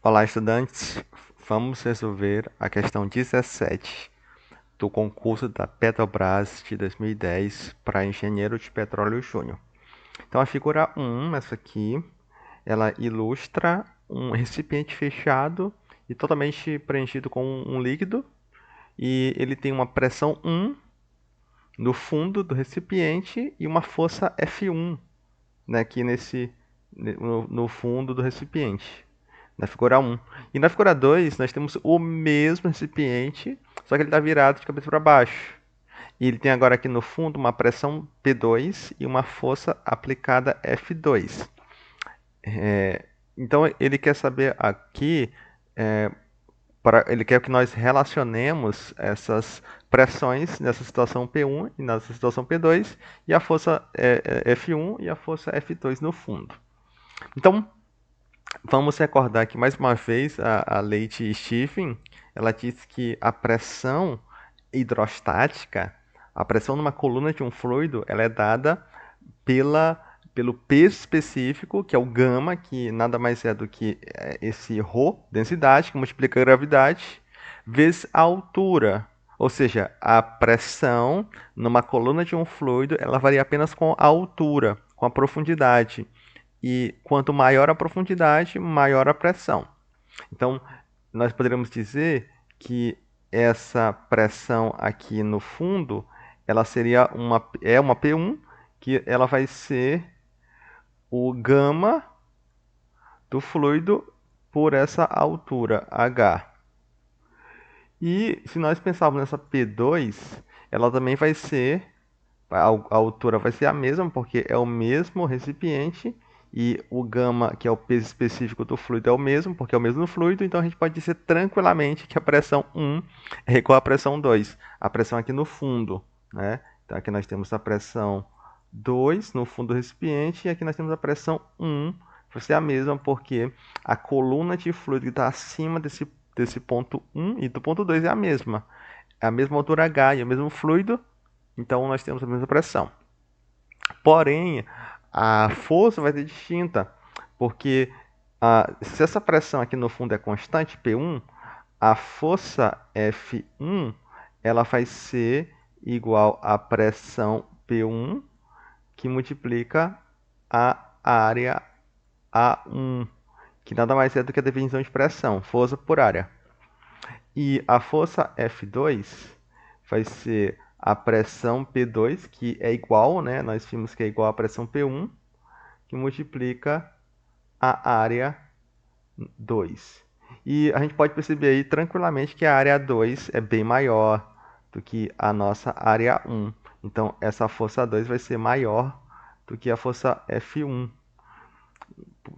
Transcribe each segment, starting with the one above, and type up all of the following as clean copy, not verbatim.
Olá, estudantes. Vamos resolver a questão 17 do concurso da Petrobras de 2010 para engenheiro de petróleo júnior. Então, a figura 1, essa aqui, ela ilustra um recipiente fechado e totalmente preenchido com um líquido, e ele tem uma pressão 1 no fundo do recipiente e uma força F1, né, aqui no fundo do recipiente, na figura 1. E na figura 2, nós temos o mesmo recipiente, só que ele está virado de cabeça para baixo. E ele tem agora aqui no fundo uma pressão P2 e uma força aplicada F2. Então ele quer saber aqui, ele quer que nós relacionemos essas pressões nessa situação P1 e nessa situação P2 e a força F1 e a força F2 no fundo. Então, vamos recordar aqui mais uma vez a lei de Stephen. Ela diz que a pressão hidrostática, a pressão numa coluna de um fluido, ela é dada pelo peso específico, que é o gama, que nada mais é do que esse ρ, densidade, que multiplica a gravidade, vezes a altura. Ou seja, a pressão numa coluna de um fluido, ela varia apenas com a altura, com a profundidade. E quanto maior a profundidade, maior a pressão. Então, nós poderíamos dizer que essa pressão aqui no fundo, ela seria uma P1, que ela vai ser o gama do fluido por essa altura, H. E se nós pensarmos nessa P2, ela também vai ser, a altura vai ser a mesma, porque é o mesmo recipiente, e o gama, que é o peso específico do fluido, é o mesmo, porque é o mesmo fluido, então a gente pode dizer tranquilamente que a pressão 1 é igual à pressão 2. A pressão aqui no fundo, né? Então aqui nós temos a pressão 2 no fundo do recipiente, e aqui nós temos a pressão 1, vai ser a mesma, porque a coluna de fluido que está acima desse ponto 1 e do ponto 2 é a mesma. É a mesma altura H e o mesmo fluido, então nós temos a mesma pressão. Porém, a força vai ser distinta, porque se essa pressão aqui no fundo é constante, P1, a força F1 ela vai ser igual à pressão P1 que multiplica a área A1, que nada mais é do que a definição de pressão, força por área. E a força F2 vai ser a pressão P2, que é igual, né? Nós vimos que é igual à pressão P1, que multiplica a área 2. E a gente pode perceber aí tranquilamente que a área 2 é bem maior do que a nossa área 1. Então, essa força 2 vai ser maior do que a força F1,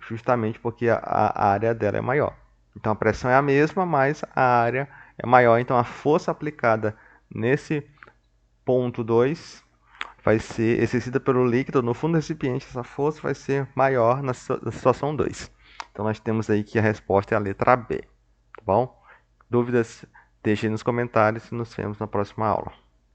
justamente porque a área dela é maior. Então, a pressão é a mesma, mas a área é maior. Então, a força aplicada nesse ponto 2 vai ser exercida pelo líquido no fundo do recipiente. Essa força vai ser maior na situação 2. Então, nós temos aí que a resposta é a letra B. Tá bom? Dúvidas, deixem nos comentários e nos vemos na próxima aula.